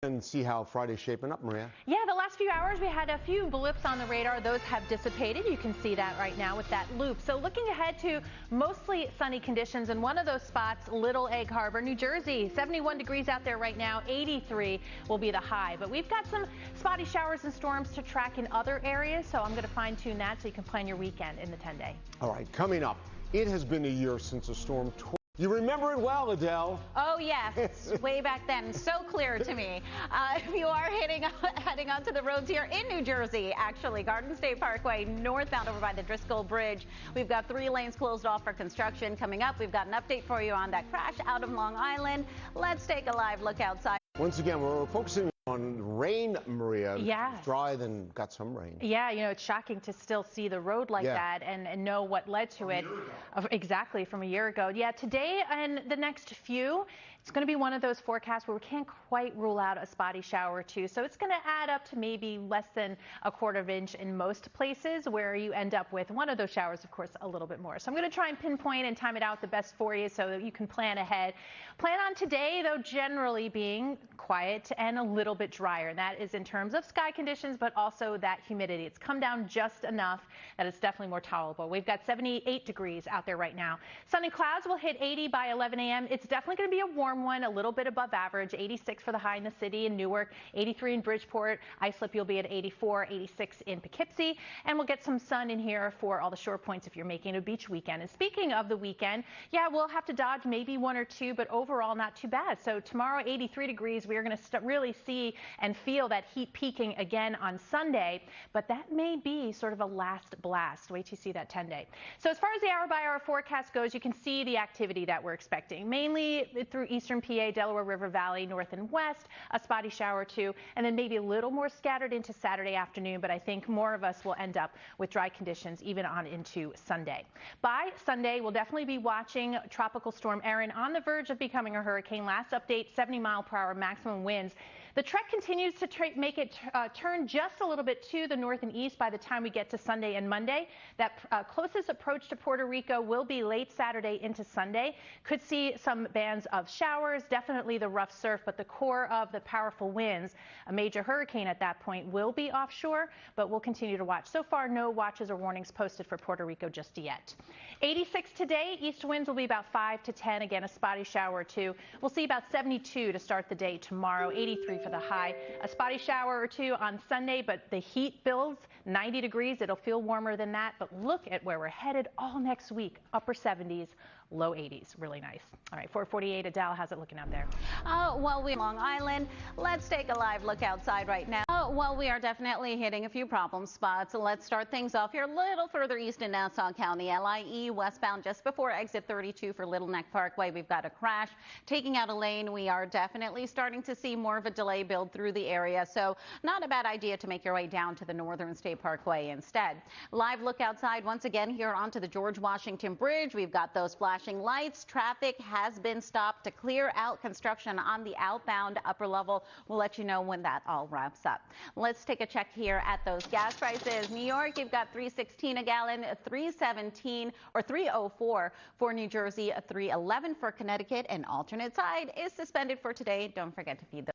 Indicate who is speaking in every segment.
Speaker 1: And see how Friday's shaping up, Maria.
Speaker 2: Yeah, the last few hours we had a few blips on the radar. Those have dissipated. You can see that right now with that loop. So looking ahead to mostly sunny conditions, and one of those spots, Little Egg Harbor, New Jersey. 71 degrees out there right now. 83 will be the high. But we've got some spotty showers and storms to track in other areas, so I'm going to fine-tune that so you can plan your weekend in the 10-day.
Speaker 1: All right, coming up, it has been a year since a storm. You remember it well, Adele.
Speaker 3: Oh, yes. Way back then. So clear to me. If you are heading onto the roads here in New Jersey, actually, Garden State Parkway, northbound over by the Driscoll Bridge. We've got 3 lanes closed off for construction. Coming up, we've got an update for you on that crash out of Long Island. Let's take a live look outside.
Speaker 1: Once again, we're focusing on rain, Maria.
Speaker 2: Yeah.
Speaker 1: It's dry, then got some rain.
Speaker 2: Yeah, you know, it's shocking to still see the road like that and know what led to it. Exactly, from a year ago. Yeah, today and the next few, it's going to be one of those forecasts where we can't quite rule out a spotty shower or two. So it's going to add up to maybe less than a quarter of an inch in most places, where you end up with one of those showers, of course, a little bit more. So I'm going to try and pinpoint and time it out the best for you so that you can plan ahead. Plan on today, though, generally being quiet and a little bit drier. And that is in terms of sky conditions, but also that humidity. It's come down just enough that it's definitely more tolerable. We've got 78 degrees out there right now. Sun and clouds will hit 80 by 11 a.m. It's definitely going to be a warm one, a little bit above average. 86 for the high in the city in Newark, 83 in Bridgeport. Islip, you'll be at 84, 86 in Poughkeepsie. And we'll get some sun in here for all the shore points if you're making a beach weekend. And speaking of the weekend, yeah, we'll have to dodge maybe one or two, but overall not too bad. So tomorrow, 83 degrees. We are going to really see and feel that heat peaking again on Sunday, but that may be sort of a last blast. Wait till you see that 10-day. So as far as the hour-by-hour forecast goes, you can see the activity that we're expecting, mainly through eastern PA, Delaware River Valley, north and west, a spotty shower or two, and then maybe a little more scattered into Saturday afternoon, but I think more of us will end up with dry conditions even on into Sunday. By Sunday, we'll definitely be watching Tropical Storm Erin on the verge of becoming a hurricane. Last update, 70-mile-per-hour maximum winds. The trek continues to make it turn just a little bit to the north and east by the time we get to Sunday and Monday. That closest approach to Puerto Rico will be late Saturday into Sunday. Could see some bands of showers, definitely the rough surf, but the core of the powerful winds, a major hurricane at that point, will be offshore, but we'll continue to watch. So far, no watches or warnings posted for Puerto Rico just yet. 86 today, east winds will be about 5 to 10, again, a spotty shower or two. We'll see about 72 to start the day tomorrow, 83 for the high. A spotty shower or two on Sunday, but the heat builds, 90 degrees. It'll feel warmer than that, but look at where we're headed all next week, upper 70s. Low 80s. Really nice. All right, 448, Adele, how's it looking out there?
Speaker 3: Well, we're Long Island. Let's take a live look outside right now. Well, we are definitely hitting a few problem spots. Let's start things off here a little further east in Nassau County. LIE westbound just before exit 32 for Little Neck Parkway. We've got a crash taking out a lane. We are definitely starting to see more of a delay build through the area, so not a bad idea to make your way down to the Northern State Parkway instead. Live look outside once again here onto the George Washington Bridge. We've got those flashing lights. Traffic has been stopped to clear out construction on the outbound upper level. We'll let you know when that all wraps up. Let's take a check here at those gas prices. New York, you've got $3.16 a gallon, $3.17 or $3.04 for New Jersey, $3.11 for Connecticut, and alternate side is suspended for today. Don't forget to feed the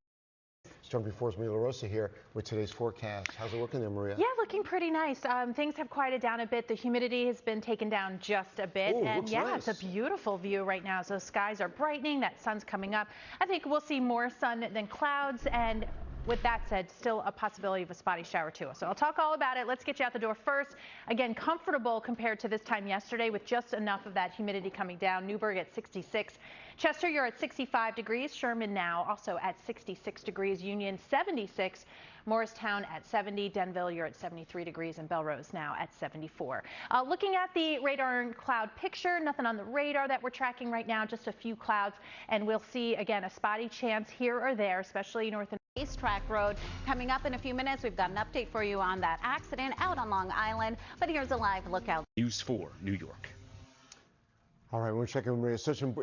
Speaker 1: Storm before us, LaRosa here with today's forecast. How's it looking there, Maria?
Speaker 2: Yeah, looking pretty nice. Things have quieted down a bit. The humidity has been taken down just a bit.
Speaker 1: Ooh,
Speaker 2: and yeah,
Speaker 1: nice.
Speaker 2: It's a beautiful view right now. So skies are brightening. That sun's coming up. I think we'll see more sun than clouds. And with that said, still a possibility of a spotty shower too. So I'll talk all about it. Let's get you out the door first. Again, comfortable compared to this time yesterday with just enough of that humidity coming down. Newburgh at 66. Chester, you're at 65 degrees. Sherman now also at 66 degrees. Union 76. Morristown at 70. Denville, you're at 73 degrees. And Belrose now at 74. Looking at the radar and cloud picture, nothing on the radar that we're tracking right now, just a few clouds. And we'll see, again, a spotty chance here or there, especially north and East Track Road. Coming up in a few minutes, we've got an update for you on that accident out on Long Island. But here's a live lookout.
Speaker 4: News 4, New York.
Speaker 1: All right, we're checking with Maria.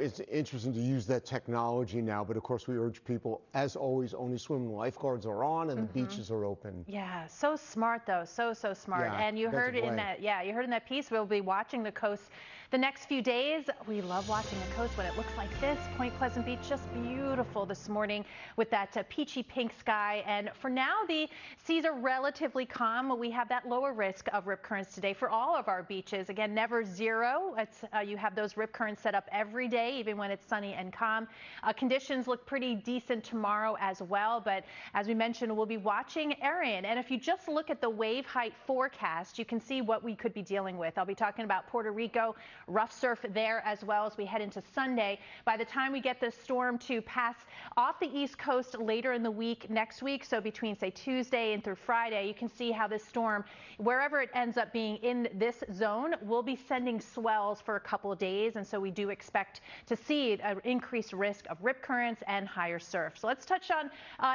Speaker 1: It's interesting to use that technology now, but of course we urge people, as always, only swim when lifeguards are on and the beaches are open.
Speaker 2: Yeah, so smart though, so smart.
Speaker 1: Yeah,
Speaker 2: and you heard in that, you heard in that piece, we'll be watching the coast The next few days, we love watching the coast when it looks like this. Point Pleasant Beach, just beautiful this morning with that peachy pink sky. And for now, the seas are relatively calm. We have that lower risk of rip currents today for all of our beaches. Again, never zero. You have those rip currents set up every day, even when it's sunny and calm. Conditions look pretty decent tomorrow as well. But as we mentioned, we'll be watching Erin. And if you just look at the wave height forecast, you can see what we could be dealing with. I'll be talking about Puerto Rico, rough surf there as well as we head into Sunday. By the time we get this storm to pass off the East Coast later in the week, next week, so between say Tuesday and through Friday, you can see how this storm, wherever it ends up being in this zone, will be sending swells for a couple of days. And so we do expect to see an increased risk of rip currents and higher surf. So let's touch on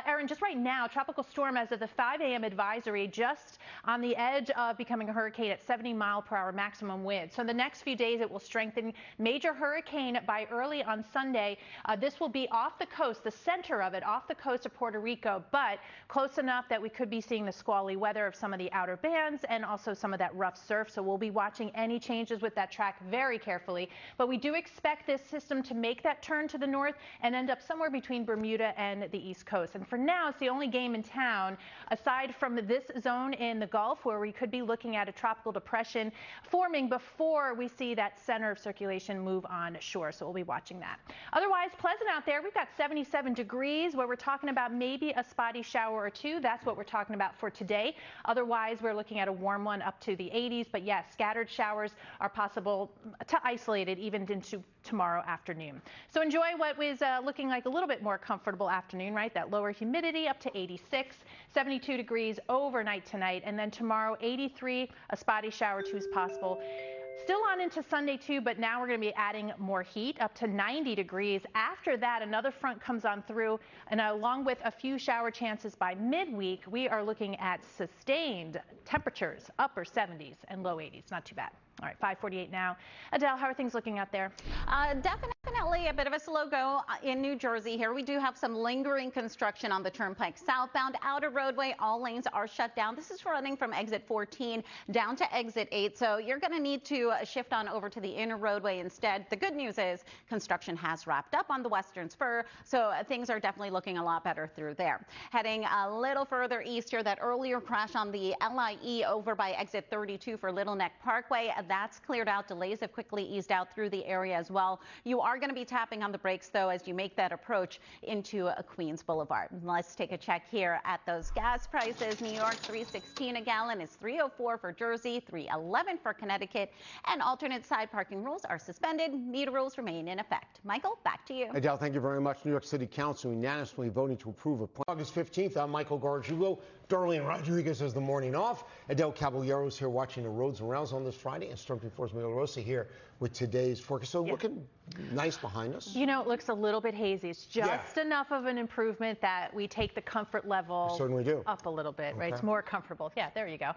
Speaker 2: Erin just right now. Tropical storm as of the 5 a.m. advisory, just on the edge of becoming a hurricane at 70-mile-per-hour maximum wind. So the next few days it will strengthen. Major hurricane by early on Sunday. This will be off the coast, the center of it, off the coast of Puerto Rico, but close enough that we could be seeing the squally weather of some of the outer bands and also some of that rough surf. So we'll be watching any changes with that track very carefully. But we do expect this system to make that turn to the north and end up somewhere between Bermuda and the East Coast. And for now, it's the only game in town, aside from this zone in the Gulf, where we could be looking at a tropical depression forming before we see that center of circulation move on shore. So we'll be watching that. Otherwise, pleasant out there. We've got 77 degrees where we're talking about maybe a spotty shower or two. That's what we're talking about for today. Otherwise, we're looking at a warm one up to the 80s. But yes, scattered showers are possible to isolate it even into tomorrow afternoon. So enjoy what was looking like a little bit more comfortable afternoon, right? That lower humidity up to 86, 72 degrees overnight tonight. And then tomorrow, 83, a spotty shower or two is possible. Still on into Sunday too, but now we're going to be adding more heat up to 90 degrees. After that, another front comes on through, and along with a few shower chances by midweek, we are looking at sustained temperatures, upper 70s and low 80s. Not too bad. All right, 5:48 now. Adele, how are things looking out there?
Speaker 3: Definitely a bit of a slow go in New Jersey here. We do have some lingering construction on the Turnpike southbound outer roadway. All lanes are shut down. This is running from exit 14 down to exit 8. So you're going to need to shift on over to the inner roadway instead. The good news is construction has wrapped up on the western spur. So things are definitely looking a lot better through there. Heading a little further east here, that earlier crash on the LIE over by exit 32 for Little Neck Parkway. That's cleared out. Delays have quickly eased out through the area as well. You are going to be tapping on the brakes, though, as you make that approach into Queens Boulevard. Let's take a check here at those gas prices. New York, $3.16 a gallon is $3.04 for Jersey, $3.11 for Connecticut, and alternate side parking rules are suspended. Meter rules remain in effect. Michael, back to you.
Speaker 1: Adele, thank you very much. New York City Council unanimously voting to approve of August 15th. I'm Michael Gargiulo. Darlene Rodriguez has the morning off. Adele Caballero is here watching the roads and rounds on this Friday, and Storm Team 4's LaRosa here with today's forecast. So looking nice behind us.
Speaker 2: You know, it looks a little bit hazy. It's just enough of an improvement that we take the comfort level up a little bit, right? It's more comfortable. Yeah, there you go.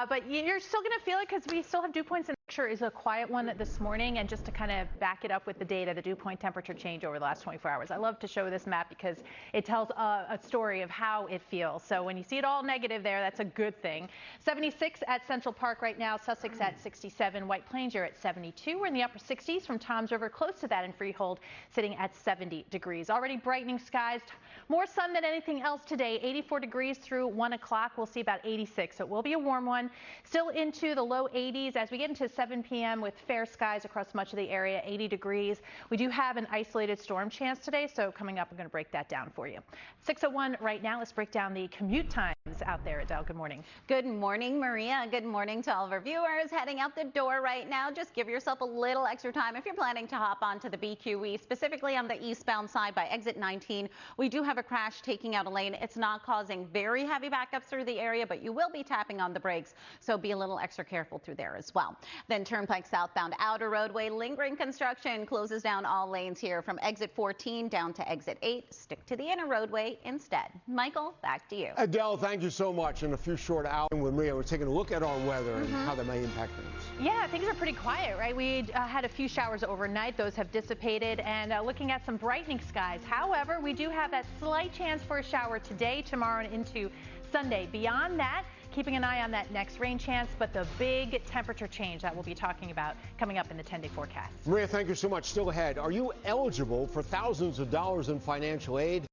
Speaker 2: But you're still going to feel it because we still have dew points. And the picture is a quiet one this morning. And just to kind of back it up with the data, the dew point temperature change over the last 24 hours. I love to show this map because it tells a story of how it feels. So when you see it all negative there, that's a good thing. 76 at Central Park right now, Sussex at 67, White Plains, you're at 72. We're in the upper 60s from Toms River, close to that in Freehold, sitting at 70 degrees. Already brightening skies, more sun than anything else today, 84 degrees through 1 o'clock. We'll see about 86, so it will be a warm one. Still into the low 80s as we get into 7 p.m. with fair skies across much of the area, 80 degrees. We do have an isolated storm chance today, so coming up, I'm going to break that down for you. 6:01 right now. Let's break down the commute times out there. Adele, good morning.
Speaker 3: Good morning, Maria. Good morning to all of our viewers heading out the door right now. Just give yourself a little extra time if you're planning to hop onto the BQE, specifically on the eastbound side by exit 19. We do have a crash taking out a lane. It's not causing very heavy backups through the area, but you will be tapping on the brakes, so be a little extra careful through there as well. Then Turnpike southbound outer roadway, lingering construction closes down all lanes here from exit 14 down to exit 8. Stick to the inner roadway instead. Michael, back to you.
Speaker 1: Adele, thank you so much. In a few short hours with Maria, we're taking a look at our weather and how that may impact things.
Speaker 2: Yeah, things are pretty quiet, right? We had a few showers overnight. Those have dissipated, and looking at some brightening skies. However, we do have that slight chance for a shower today, tomorrow, and into Sunday. Beyond that, keeping an eye on that next rain chance, but the big temperature change that we'll be talking about coming up in the 10-day forecast.
Speaker 1: Maria, thank you so much. Still ahead, are you eligible for thousands of dollars in financial aid?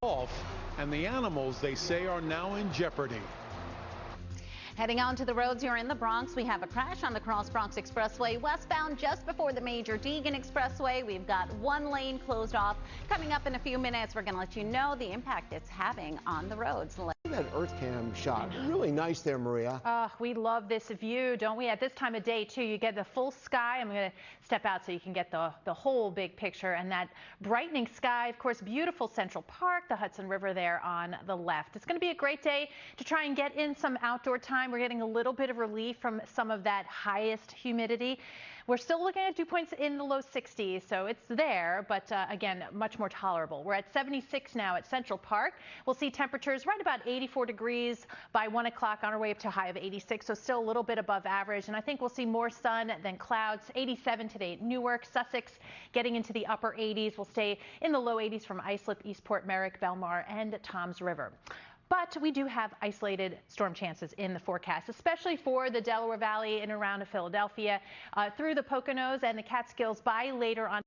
Speaker 4: And the animals, they say, are now in jeopardy.
Speaker 3: Heading on to the roads here in the Bronx, we have a crash on the Cross Bronx Expressway westbound just before the Major Deegan Expressway. We've got one lane closed off. Coming up in a few minutes, we're going to let you know the impact it's having on the roads.
Speaker 1: That Earth Cam shot, really nice there, Maria.
Speaker 2: We love this view, don't we? At this time of day, too, you get the full sky. I'm going to step out so you can get the whole big picture. And that brightening sky, of course, beautiful Central Park, the Hudson River there on the left. It's going to be a great day to try and get in some outdoor time. We're getting a little bit of relief from some of that highest humidity. We're still looking at dew points in the low 60s, so it's there, but again, much more tolerable. We're at 76 now at Central Park. We'll see temperatures right about 84 degrees by 1 o'clock on our way up to a high of 86, so still a little bit above average. And I think we'll see more sun than clouds. 87 today at Newark, Sussex, getting into the upper 80s. We'll stay in the low 80s from Islip, Eastport, Merrick, Belmar, and Toms River. But we do have isolated storm chances in the forecast, especially for the Delaware Valley and around Philadelphia, through the Poconos and the Catskills by later on.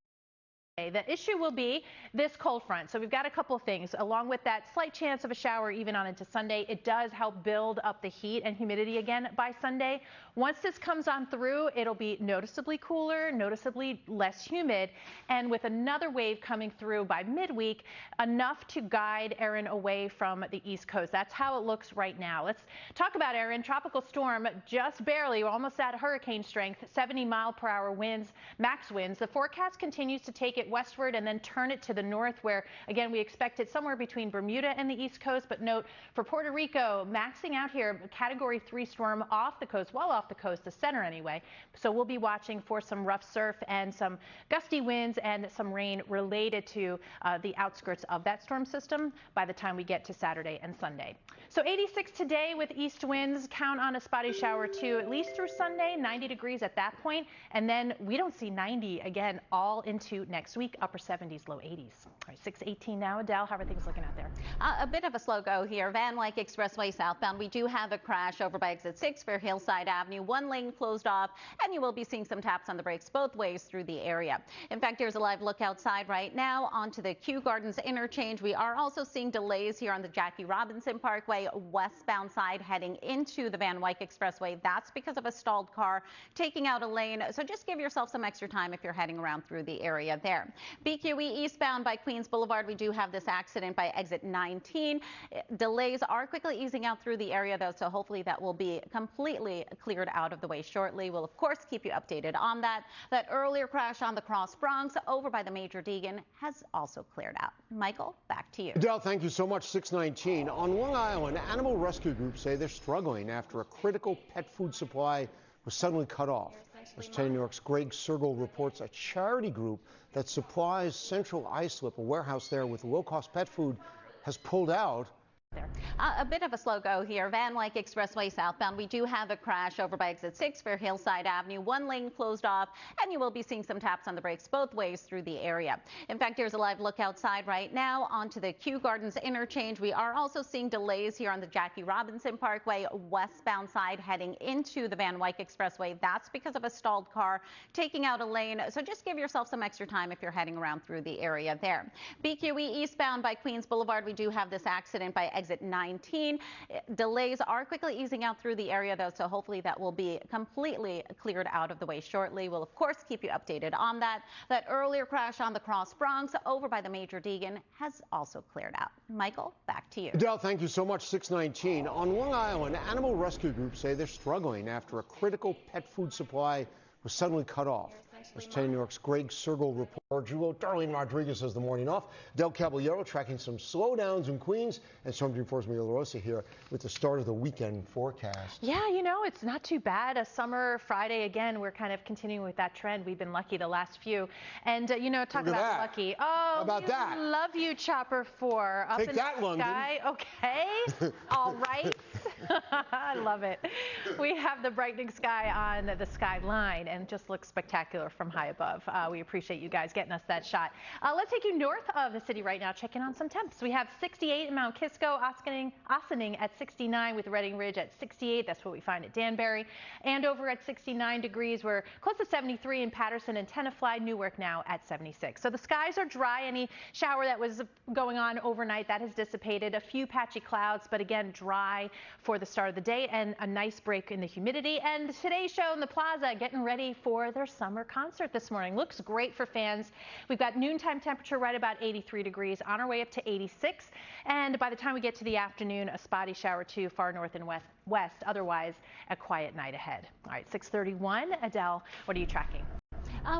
Speaker 2: The issue will be this cold front. So we've got a couple of things. Along with that slight chance of a shower even on into Sunday, it does help build up the heat and humidity again by Sunday. Once this comes on through, it'll be noticeably cooler, noticeably less humid, and with another wave coming through by midweek, enough to guide Erin away from the East Coast. That's how it looks right now. Let's talk about Erin. Tropical storm, just barely. We're almost at hurricane strength, 70-mile-per-hour winds, max winds. The forecast continues to take it westward and then turn it to the north, where again we expect it somewhere between Bermuda and the East Coast. But note, for Puerto Rico, maxing out here, Category 3 storm off the coast, well off the coast, the center anyway. So we'll be watching for some rough surf and some gusty winds and some rain related to the outskirts of that storm system by the time we get to Saturday and Sunday. So 86 today with east winds. Count on a spotty shower too, at least through Sunday, 90 degrees at that point. And then we don't see 90 again all into next week, upper 70s, low 80s. All right, 6:18 now. Adele, how are things looking out there?
Speaker 3: A bit of a slow go here. Van Wyck Expressway southbound. We do have a crash over by exit 6 for Hillside Avenue. One lane closed off, and you will be seeing some taps on the brakes both ways through the area. In fact, here's a live look outside right now onto the Kew Gardens interchange. We are also seeing delays here on the Jackie Robinson Parkway westbound side heading into the Van Wyck Expressway. That's because of a stalled car taking out a lane. So just give yourself some extra time if you're heading around through the area there. BQE eastbound by Queens Boulevard. We do have this accident by exit 19. Delays are quickly easing out through the area though, so hopefully that will be completely cleared out of the way shortly. We'll of course keep you updated on that. That earlier crash on the Cross Bronx over by the Major Deegan has also cleared out. Michael, back to you.
Speaker 1: Adele, thank you so much. 6:19. On Long Island, animal rescue groups say they're struggling after a critical pet food supply was suddenly cut off. As 10 New York's Greg Sergel reports, a charity group that supplies Central Islip, a warehouse there with low-cost pet food, has pulled out.
Speaker 3: A bit of a slow go here. Van Wyck Expressway southbound. We do have a crash over by exit 6 for Hillside Avenue. One lane closed off, and you will be seeing some taps on the brakes both ways through the area. In fact, here's a live look outside right now onto the Kew Gardens interchange. We are also seeing delays here on the Jackie Robinson Parkway westbound side heading into the Van Wyck Expressway. That's because of a stalled car taking out a lane. So just give yourself some extra time if you're heading around through the area there. BQE eastbound by Queens Boulevard. We do have this accident by exit 19. Delays are quickly easing out through the area though, so hopefully that will be completely cleared out of the way shortly. We'll of course keep you updated on that. That earlier crash on the Cross Bronx over by the Major Deegan has also cleared out. Michael, back to you.
Speaker 1: Adele, thank you so much. 6:19. On Long Island, animal rescue groups say they're struggling after a critical pet food supply was suddenly cut off. As 10 New York's Greg Sergel reports, Darlene Rodriguez has the morning off. Del Caballero tracking some slowdowns in Queens, and Storm Team 4's LaRosa here with the start of the weekend forecast.
Speaker 2: Yeah, you know, it's not too bad. A summer Friday again. We're kind of continuing with that trend. We've been lucky the last few. And, you know, talk about lucky. Oh,
Speaker 1: how about that?
Speaker 2: Love you, Chopper 4. Up
Speaker 1: Take
Speaker 2: in
Speaker 1: that,
Speaker 2: the
Speaker 1: London.
Speaker 2: sky. Okay. All right. I love it. We have the brightening sky on the Skyline and just looks spectacular from high above. We appreciate you guys getting us that shot. Let's take you north of the city right now, checking on some temps. We have 68 in Mount Kisco, Ossining at 69 with Redding Ridge at 68. That's what we find at Danbury. And over at 69 degrees, we're close to 73 in Patterson and Tenafly, Newark now at 76. So the skies are dry. Any shower that was going on overnight, that has dissipated. A few patchy clouds, but again, dry for the start of the day and a nice break in the humidity. And today's show in the Plaza getting ready for their summer concert this morning. Looks great for fans. We've got noontime temperature right about 83 degrees, on our way up to 86. And by the time we get to the afternoon, a spotty shower too, far north and west. Otherwise, a quiet night ahead. All right, 6:31. Adele, what are you tracking?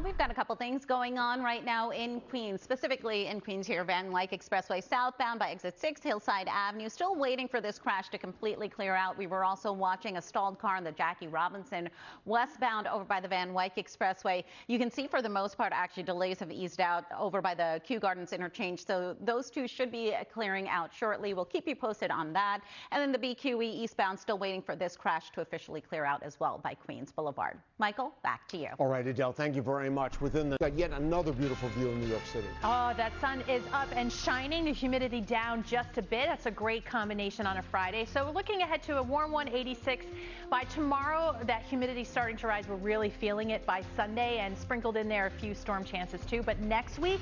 Speaker 3: We've got a couple things going on right now in Queens, specifically in Queens here, Van Wyck Expressway southbound by exit 6, Hillside Avenue. Still waiting for this crash to completely clear out. We were also watching a stalled car in the Jackie Robinson westbound over by the Van Wyck Expressway. You can see for the most part, actually, delays have eased out over by the Kew Gardens interchange. So those two should be clearing out shortly. We'll keep you posted on that. And then the BQE eastbound, still waiting for this crash to officially clear out as well by Queens Boulevard. Michael, back to you.
Speaker 1: All right, Adele, thank you very much. Within the yet another beautiful view in New York City.
Speaker 2: Oh, that sun is up and shining. The humidity down just a bit. That's a great combination on a Friday. So we're looking ahead to a warm 186. By tomorrow, that humidity starting to rise. We're really feeling it by Sunday, and sprinkled in there a few storm chances too. But next week,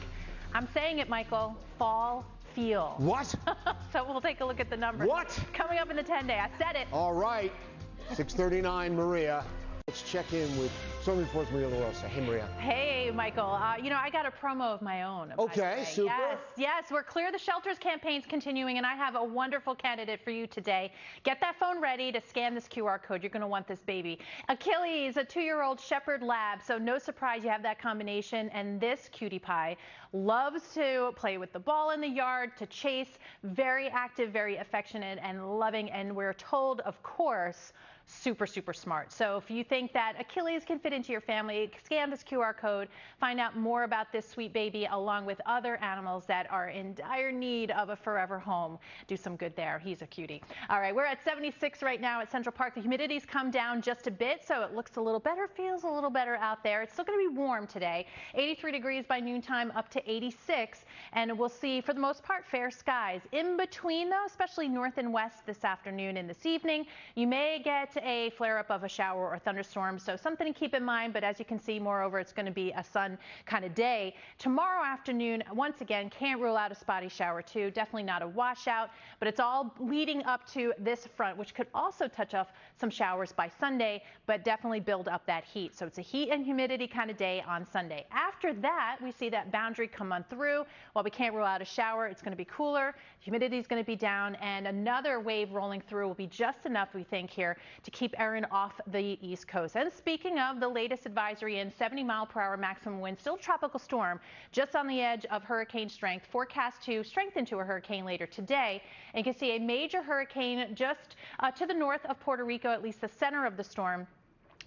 Speaker 2: I'm saying it, Michael, fall feel.
Speaker 1: What?
Speaker 2: So we'll take a look at the numbers.
Speaker 1: What?
Speaker 2: Coming up in the 10-day. I said it.
Speaker 1: All right. 6:39, Maria. Let's check in with Storm Report's Maria LaRosa. Hey, Maria.
Speaker 2: Hey, Michael. You know, I got a promo of my own.
Speaker 1: Okay, super.
Speaker 2: Yes, we're Clear the Shelters campaign's continuing, and I have a wonderful candidate for you today. Get that phone ready to scan this QR code. You're going to want this baby. Achilles, a 2-year-old Shepherd Lab, so no surprise you have that combination. And this cutie pie loves to play with the ball in the yard, to chase, very active, very affectionate and loving, and we're told, of course, super, super smart. So if you think that Achilles can fit into your family, scan this QR code, find out more about this sweet baby along with other animals that are in dire need of a forever home. Do some good there. He's a cutie. All right, we're at 76 right now at Central Park. The humidity's come down just a bit, so it looks a little better, feels a little better out there. It's still going to be warm today. 83 degrees by noontime, up to 86, and we'll see, for the most part, fair skies. In between, though, especially north and west this afternoon and this evening, you may get a flare-up of a shower or thunderstorm, so something to keep in mind. But as you can see, moreover, it's going to be a sun kind of day. Tomorrow afternoon, once again, can't rule out a spotty shower too. Definitely not a washout, but it's all leading up to this front, which could also touch off some showers by Sunday, but definitely build up that heat. So it's a heat and humidity kind of day on Sunday. After that, we see that boundary come on through. While we can't rule out a shower, it's going to be cooler. Humidity is going to be down, and another wave rolling through will be just enough, we think, here to keep Erin off the East Coast. And speaking of, the latest advisory in 70-mile-per-hour maximum wind, still tropical storm, just on the edge of hurricane strength, forecast to strengthen to a hurricane later today. And you can see a major hurricane just to the north of Puerto Rico, at least the center of the storm.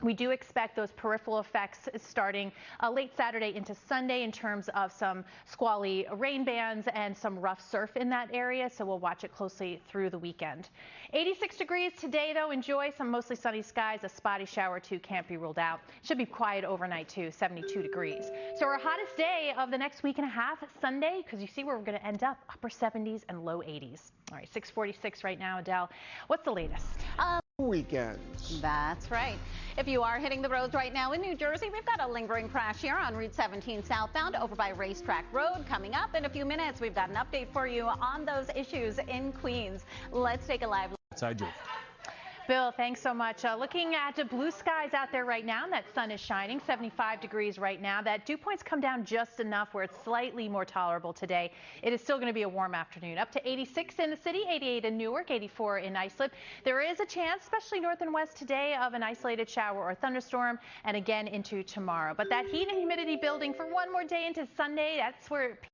Speaker 2: We do expect those peripheral effects starting late Saturday into Sunday in terms of some squally rain bands and some rough surf in that area, so we'll watch it closely through the weekend. 86 degrees today, though. Enjoy some mostly sunny skies. A spotty shower, too, can't be ruled out. Should be quiet overnight, too, 72 degrees. So our hottest day of the next week and a half, Sunday, because you see where we're going to end up, upper 70s and low 80s. All right, 6:46 right now, Adele. What's the latest?
Speaker 1: Weekends.
Speaker 3: That's right. If you are hitting the roads right now in New Jersey, we've got a lingering crash here on Route 17 southbound over by Racetrack Road. Coming up in a few minutes, we've got an update for you on those issues in Queens. Let's take a live look.
Speaker 4: Outside you.
Speaker 2: Bill, thanks so much. Looking at blue skies out there right now, and that sun is shining, 75 degrees right now. That dew point's come down just enough where it's slightly more tolerable today. It is still going to be a warm afternoon. Up to 86 in the city, 88 in Newark, 84 in Islip. There is a chance, especially north and west today, of an isolated shower or thunderstorm, and again into tomorrow. But that heat and humidity building for one more day into Sunday, that's where